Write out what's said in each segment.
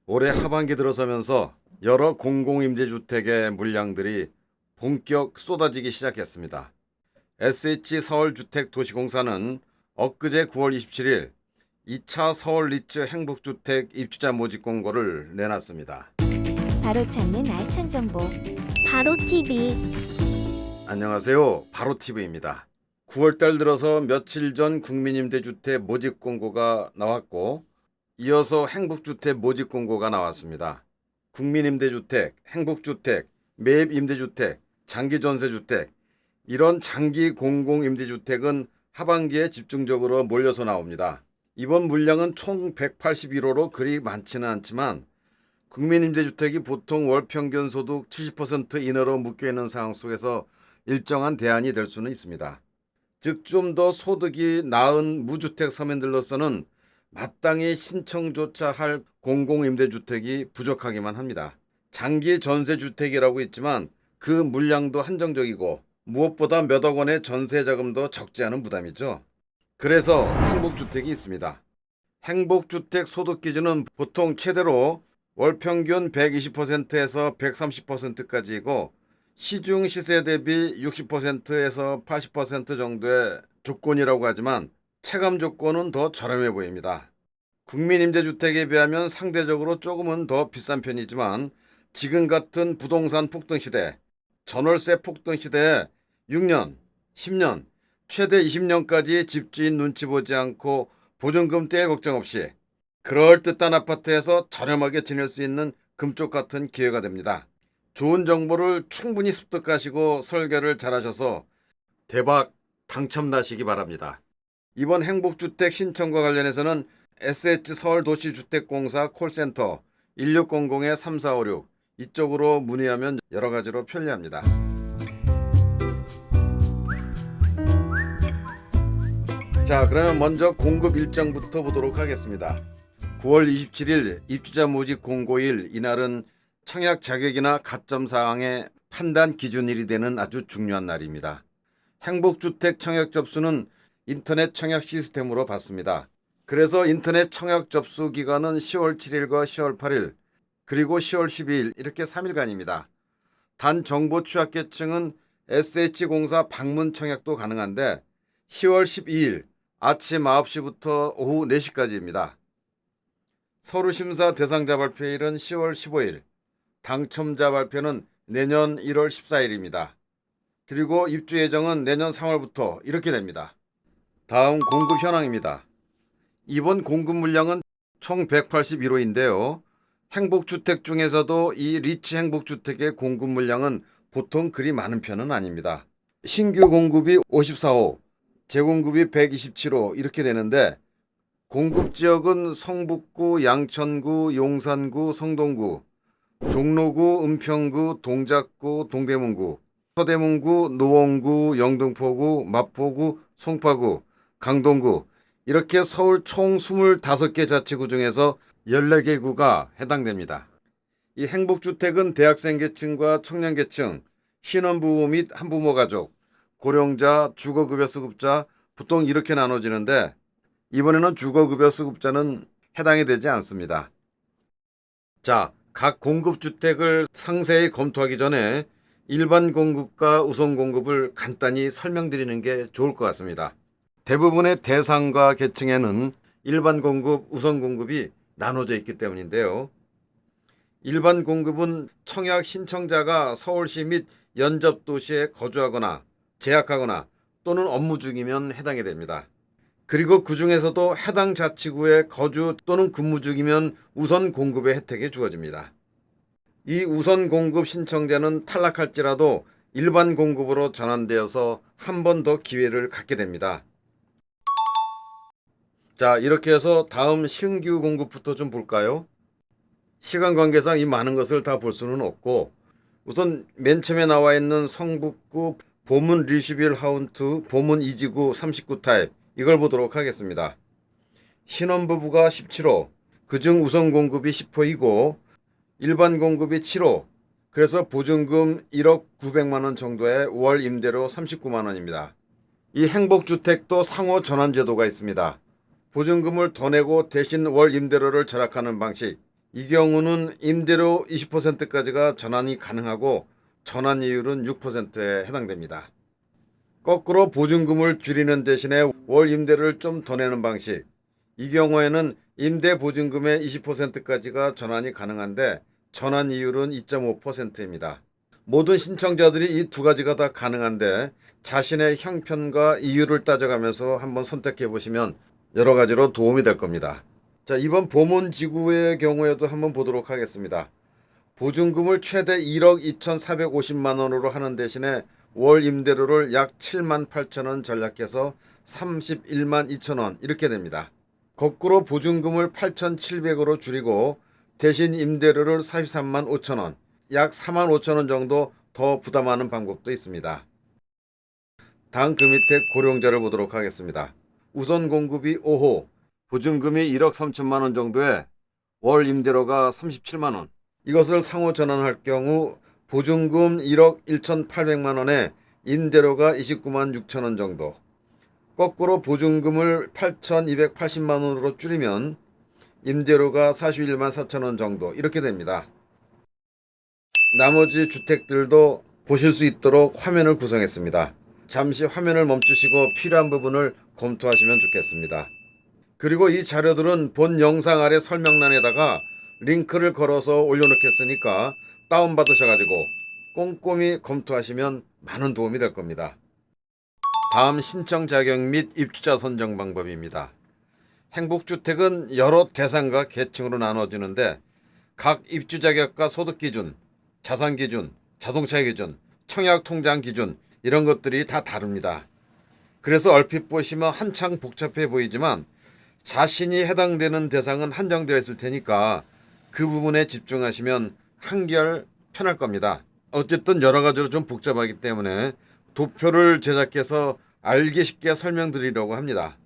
올해 하반기 들어서면서 여러 공공임대주택의 물량들이 본격 쏟아지기 시작했습니다. SH서울주택도시공사는 엊그제 9월 27일 2차 서울 리츠 행복주택 입주자 모집 공고를 내놨습니다. 바로 찾는 알찬 정보 바로 TV. 안녕하세요. 바로TV입니다. 9월달 들어서 며칠 전 국민임대주택 모집 공고가 나왔고 이어서 행복주택 모집 공고가 나왔습니다. 국민임대주택, 행복주택, 매입임대주택, 장기전세주택 이런 장기 공공임대주택은 하반기에 집중적으로 몰려서 나옵니다. 이번 물량은 총 181호로 그리 많지는 않지만 국민임대주택이 보통 월평균 소득 70% 이내로 묶여있는 상황 속에서 일정한 대안이 될 수는 있습니다. 즉 좀 더 소득이 나은 무주택 서민들로서는 마땅히 신청조차 할 공공임대주택이 부족하기만 합니다. 장기 전세주택이라고 있지만 그 물량도 한정적이고 무엇보다 몇억 원의 전세자금도 적지 않은 부담이죠. 그래서 행복주택이 있습니다. 행복주택 소득기준은 보통 최대로 월평균 120%에서 130%까지이고 시중 시세 대비 60%에서 80% 정도의 조건이라고 하지만 체감 조건은 더 저렴해 보입니다. 국민임대주택에 비하면 상대적으로 조금은 더 비싼 편이지만 지금 같은 부동산 폭등 시대, 전월세 폭등 시대에 6년, 10년, 최대 20년까지 집주인 눈치 보지 않고 보증금 떼일 걱정 없이 그럴듯한 아파트에서 저렴하게 지낼 수 있는 금쪽 같은 기회가 됩니다. 좋은 정보를 충분히 습득하시고 설계를 잘하셔서 대박 당첨나시기 바랍니다. 이번 행복주택 신청과 관련해서는 SH서울도시주택공사 콜센터 1600-3456 이쪽으로 문의하면 여러 가지로 편리합니다. 자, 그러면 먼저 공급 일정부터 보도록 하겠습니다. 9월 27일 입주자 모집 공고일, 이날은 청약 자격이나 가점 사항의 판단 기준일이 되는 아주 중요한 날입니다. 행복주택 청약 접수는 인터넷 청약 시스템으로 받습니다. 그래서 인터넷 청약 접수 기간은 10월 7일과 10월 8일 그리고 10월 12일 이렇게 3일간입니다. 단 정보 취약계층은 SH공사 방문 청약도 가능한데 10월 12일 아침 9시부터 오후 4시까지입니다. 서류심사 대상자 발표일은 10월 15일, 당첨자 발표는 내년 1월 14일입니다. 그리고 입주 예정은 내년 3월부터 이렇게 됩니다. 다음 공급 현황입니다. 이번 공급 물량은 총 181호인데요. 행복주택 중에서도 이 리치 행복주택의 공급 물량은 보통 그리 많은 편은 아닙니다. 신규 공급이 54호, 재공급이 127호 이렇게 되는데 공급 지역은 성북구, 양천구, 용산구, 성동구, 종로구, 은평구, 동작구, 동대문구, 서대문구, 노원구, 영등포구, 마포구, 송파구, 강동구 이렇게 서울 총 25개 자치구 중에서 14개 구가 해당됩니다. 이 행복주택은 대학생 계층과 청년 계층, 신혼부부 및 한부모 가족, 고령자, 주거급여 수급자 보통 이렇게 나눠지는데 이번에는 주거급여 수급자는 해당이 되지 않습니다. 자, 각 공급주택을 상세히 검토하기 전에 일반 공급과 우선 공급을 간단히 설명드리는 게 좋을 것 같습니다. 대부분의 대상과 계층에는 일반 공급, 우선 공급이 나눠져 있기 때문인데요. 일반 공급은 청약 신청자가 서울시 및 연접 도시에 거주하거나 재학하거나 또는 업무 중이면 해당이 됩니다. 그리고 그 중에서도 해당 자치구에 거주 또는 근무 중이면 우선 공급의 혜택이 주어집니다. 이 우선 공급 신청자는 탈락할지라도 일반 공급으로 전환되어서 한 번 더 기회를 갖게 됩니다. 자, 이렇게 해서 다음 신규 공급부터 좀 볼까요? 시간 관계상 이 많은 것을 다 볼 수는 없고 우선 맨 처음에 나와 있는 성북구 보문 리시빌 하운트 보문 2지구 39 타입 이걸 보도록 하겠습니다. 신혼부부가 17호, 그중 우선 공급이 10호이고 일반 공급이 7호, 그래서 보증금 1억 900만 원 정도의 월 임대료 39만 원입니다. 이 행복주택도 상호 전환 제도가 있습니다. 보증금을 더 내고 대신 월 임대료를 절약하는 방식, 이 경우는 임대료 20%까지가 전환이 가능하고 전환 이율은 6%에 해당됩니다. 거꾸로 보증금을 줄이는 대신에 월 임대료를 좀 더 내는 방식. 이 경우에는 임대 보증금의 20%까지가 전환이 가능한데 전환 이율은 2.5%입니다. 모든 신청자들이 이 두 가지가 다 가능한데 자신의 형편과 이유를 따져가면서 한번 선택해 보시면 여러 가지로 도움이 될 겁니다. 자, 이번 보문지구의 경우에도 한번 보도록 하겠습니다. 보증금을 최대 1억 2,450만 원으로 하는 대신에 월 임대료를 약 7만 8천 원 전략해서 31만 2천 원 이렇게 됩니다. 거꾸로 보증금을 8,700으로 줄이고 대신 임대료를 43만 5천 원, 약 4만 5천 원 정도 더 부담하는 방법도 있습니다. 다음 그 밑에 고령자를 보도록 하겠습니다. 우선 공급이 5호, 보증금이 1억 3천만 원 정도에 월 임대료가 37만 원. 이것을 상호 전환할 경우 보증금 1억 1,800만 원에 임대료가 29만 6천 원 정도. 거꾸로 보증금을 8,280만 원으로 줄이면 임대료가 41만 4천 원 정도 이렇게 됩니다. 나머지 주택들도 보실 수 있도록 화면을 구성했습니다. 잠시 화면을 멈추시고 필요한 부분을 검토하시면 좋겠습니다. 그리고 이 자료들은 본 영상 아래 설명란에다가 링크를 걸어서 올려놓겠으니까 다운받으셔가지고 꼼꼼히 검토하시면 많은 도움이 될 겁니다. 다음 신청 자격 및 입주자 선정 방법입니다. 행복주택은 여러 대상과 계층으로 나눠지는데 각 입주 자격과 소득 기준, 자산 기준, 자동차 기준, 청약 통장 기준 이런 것들이 다 다릅니다. 그래서 얼핏 보시면 한창 복잡해 보이지만 자신이 해당되는 대상은 한정되어 있을 테니까 그 부분에 집중하시면 한결 편할 겁니다. 어쨌든 여러 가지로 좀 복잡하기 때문에 도표를 제작해서 알기 쉽게 설명드리려고 합니다.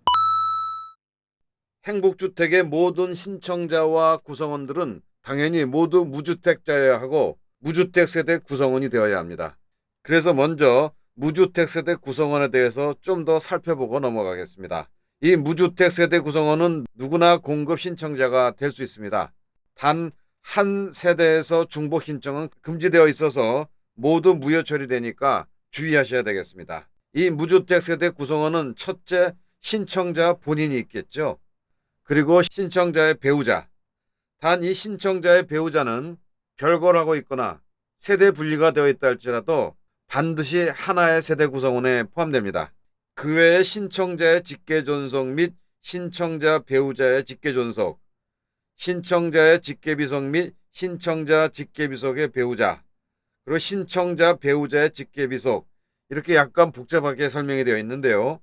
행복주택의 모든 신청자와 구성원들은 당연히 모두 무주택자여야 하고 무주택 세대 구성원이 되어야 합니다. 그래서 먼저 무주택 세대 구성원에 대해서 좀 더 살펴보고 넘어가겠습니다. 이 무주택 세대 구성원은 누구나 공급 신청자가 될 수 있습니다. 단 한 세대에서 중복 신청은 금지되어 있어서 모두 무효 처리되니까 주의하셔야 되겠습니다. 이 무주택 세대 구성원은 첫째 신청자 본인이 있겠죠. 그리고 신청자의 배우자. 단 이 신청자의 배우자는 별거를 하고 있거나 세대 분리가 되어 있다 할지라도 반드시 하나의 세대 구성원에 포함됩니다. 그 외에 신청자의 직계존속 및 신청자 배우자의 직계존속, 신청자의 직계비속 및 신청자 직계비속의 배우자, 그리고 신청자 배우자의 직계비속 이렇게 약간 복잡하게 설명이 되어 있는데요.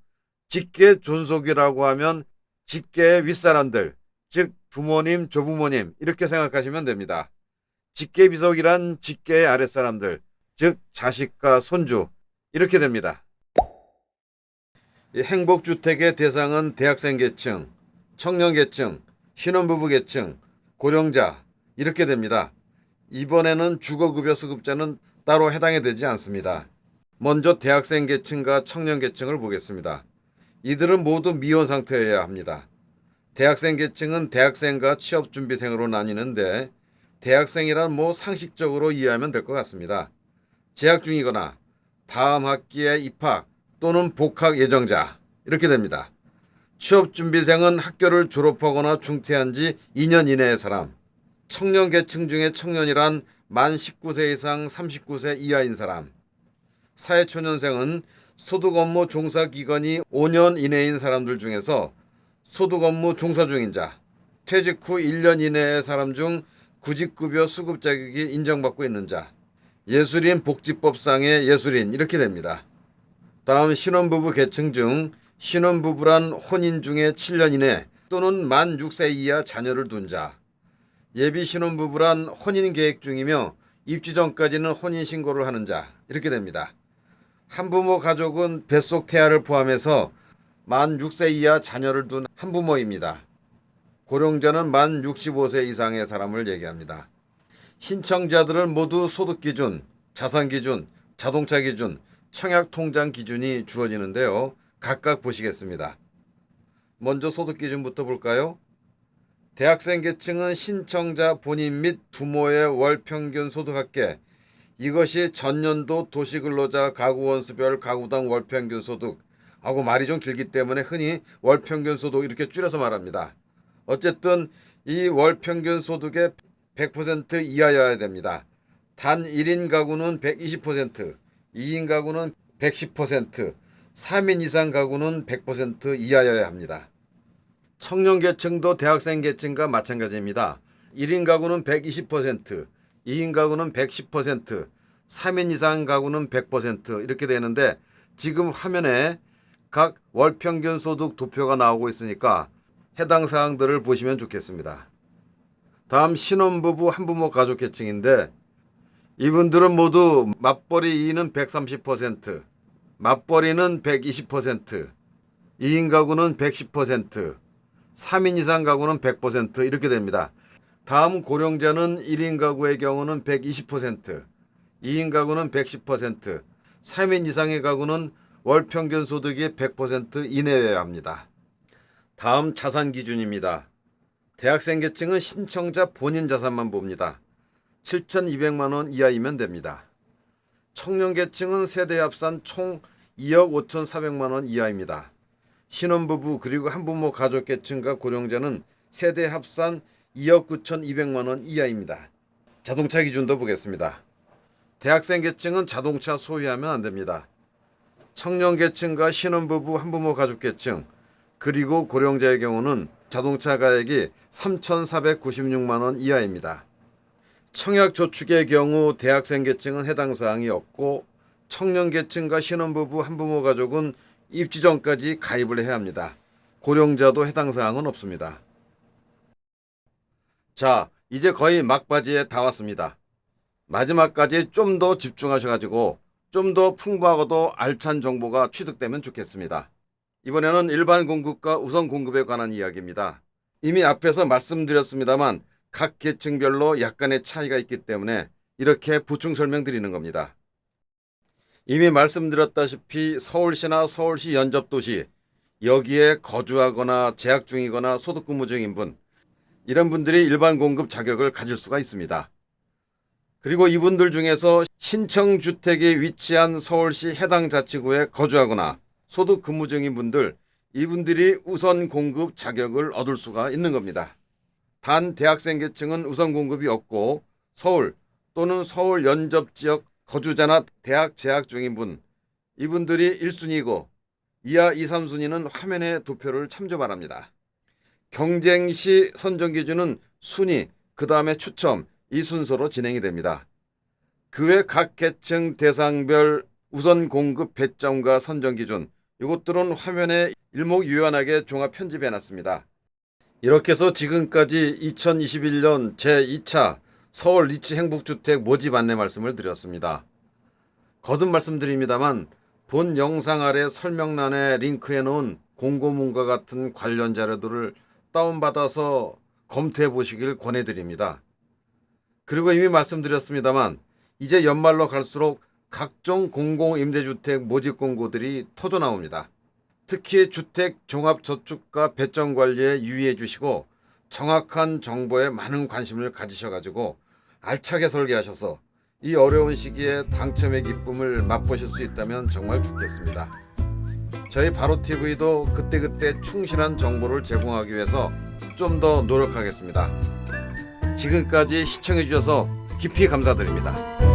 직계존속이라고 하면 직계의 윗사람들, 즉 부모님, 조부모님 이렇게 생각하시면 됩니다. 직계비속이란 직계의 아랫사람들, 즉 자식과 손주 이렇게 됩니다. 행복주택의 대상은 대학생 계층, 청년 계층, 신혼부부 계층, 고령자 이렇게 됩니다. 이번에는 주거급여 수급자는 따로 해당이 되지 않습니다. 먼저 대학생 계층과 청년 계층을 보겠습니다. 이들은 모두 미혼 상태여야 합니다. 대학생 계층은 대학생과 취업준비생으로 나뉘는데 대학생이란 상식적으로 이해하면 될 것 같습니다. 재학 중이거나 다음 학기에 입학 또는 복학 예정자 이렇게 됩니다. 취업준비생은 학교를 졸업하거나 중퇴한 지 2년 이내의 사람. 청년 계층 중에 청년이란 만 19세 이상 39세 이하인 사람. 사회초년생은 소득 업무 종사 기간이 5년 이내인 사람들 중에서 소득 업무 종사 중인 자, 퇴직 후 1년 이내의 사람 중 구직급여 수급 자격이 인정받고 있는 자, 예술인 복지법상의 예술인 이렇게 됩니다. 다음 신혼부부 계층 중 신혼부부란 혼인 중에 7년 이내 또는 만 6세 이하 자녀를 둔 자, 예비 신혼부부란 혼인 계획 중이며 입주 전까지는 혼인신고를 하는 자 이렇게 됩니다. 한부모 가족은 뱃속 태아를 포함해서 만 6세 이하 자녀를 둔 한부모입니다. 고령자는 만 65세 이상의 사람을 얘기합니다. 신청자들은 모두 소득 기준, 자산 기준, 자동차 기준, 청약 통장 기준이 주어지는데요. 각각 보시겠습니다. 먼저 소득 기준부터 볼까요? 대학생 계층은 신청자 본인 및 부모의 월 평균 소득 합계, 이것이 전년도 도시근로자 가구원수별 가구당 월 평균 소득 하고 말이 좀 길기 때문에 흔히 월 평균 소득 이렇게 줄여서 말합니다. 어쨌든 이 월 평균 소득의 100% 이하여야 됩니다. 단 1인 가구는 120%, 2인 가구는 110%, 3인 이상 가구는 100% 이하여야 합니다. 청년 계층도 대학생 계층과 마찬가지입니다. 1인 가구는 120%, 2인 가구는 110%, 3인 이상 가구는 100% 이렇게 되는데 지금 화면에 각 월 평균 소득 도표가 나오고 있으니까 해당 사항들을 보시면 좋겠습니다. 다음 신혼부부 한부모 가족 계층인데 이분들은 모두 맞벌이 2는 130%, 맞벌이는 120%, 2인 가구는 110%, 3인 이상 가구는 100% 이렇게 됩니다. 다음 고령자는 1인 가구의 경우는 120%, 2인 가구는 110%, 3인 이상의 가구는 월 평균 소득이 100% 이내여야 합니다. 다음 자산 기준입니다. 대학생 계층은 신청자 본인 자산만 봅니다. 7,200만 원 이하이면 됩니다. 청년 계층은 세대 합산 총 2억 5,400만 원 이하입니다. 신혼부부 그리고 한부모 가족 계층과 고령자는 세대 합산 2억 9,200만 원 이하입니다. 자동차 기준도 보겠습니다. 대학생 계층은 자동차 소유하면 안 됩니다. 청년 계층과 신혼부부 한부모 가족 계층 그리고 고령자의 경우는 자동차 가액이 3,496만 원 이하입니다. 청약 저축의 경우 대학생 계층은 해당 사항이 없고 청년 계층과 신혼부부 한부모 가족은 입주 전까지 가입을 해야 합니다. 고령자도 해당 사항은 없습니다. 자, 이제 거의 막바지에 다 왔습니다. 마지막까지 좀 더 집중하셔가지고 좀 더 풍부하고도 알찬 정보가 취득되면 좋겠습니다. 이번에는 일반 공급과 우선 공급에 관한 이야기입니다. 이미 앞에서 말씀드렸습니다만 각 계층별로 약간의 차이가 있기 때문에 이렇게 보충 설명드리는 겁니다. 이미 말씀드렸다시피 서울시나 서울시 연접도시 여기에 거주하거나 재학 중이거나 소득근무 중인 분 이런 분들이 일반 공급 자격을 가질 수가 있습니다. 그리고 이분들 중에서 신청주택이 위치한 서울시 해당 자치구에 거주하거나 소득 근무 중인 분들 이분들이 우선 공급 자격을 얻을 수가 있는 겁니다. 단 대학생 계층은 우선 공급이 없고 서울 또는 서울 연접 지역 거주자나 대학 재학 중인 분 이분들이 1순위이고 이하 2, 3순위는 화면의 도표를 참조 바랍니다. 경쟁 시 선정 기준은 순위, 그 다음에 추첨 이 순서로 진행이 됩니다. 그 외 각 계층 대상별 우선 공급 배점과 선정 기준 이것들은 화면에 일목요연하게 종합 편집해 놨습니다. 이렇게 해서 지금까지 2021년 제2차 서울 리치 행복주택 모집 안내 말씀을 드렸습니다. 거듭 말씀드립니다만 본 영상 아래 설명란에 링크해 놓은 공고문과 같은 관련 자료들을 다운받아서 검토해 보시길 권해드립니다. 그리고 이미 말씀드렸습니다만 이제 연말로 갈수록 각종 공공임대주택 모집 공고들이 터져 나옵니다. 특히 주택 종합저축과 배정 관리에 유의해 주시고 정확한 정보에 많은 관심을 가지셔가지고 알차게 설계하셔서 이 어려운 시기에 당첨의 기쁨을 맛보실 수 있다면 정말 좋겠습니다. 저희 바로TV도 그때그때 충실한 정보를 제공하기 위해서 좀 더 노력하겠습니다. 지금까지 시청해 주셔서 깊이 감사드립니다.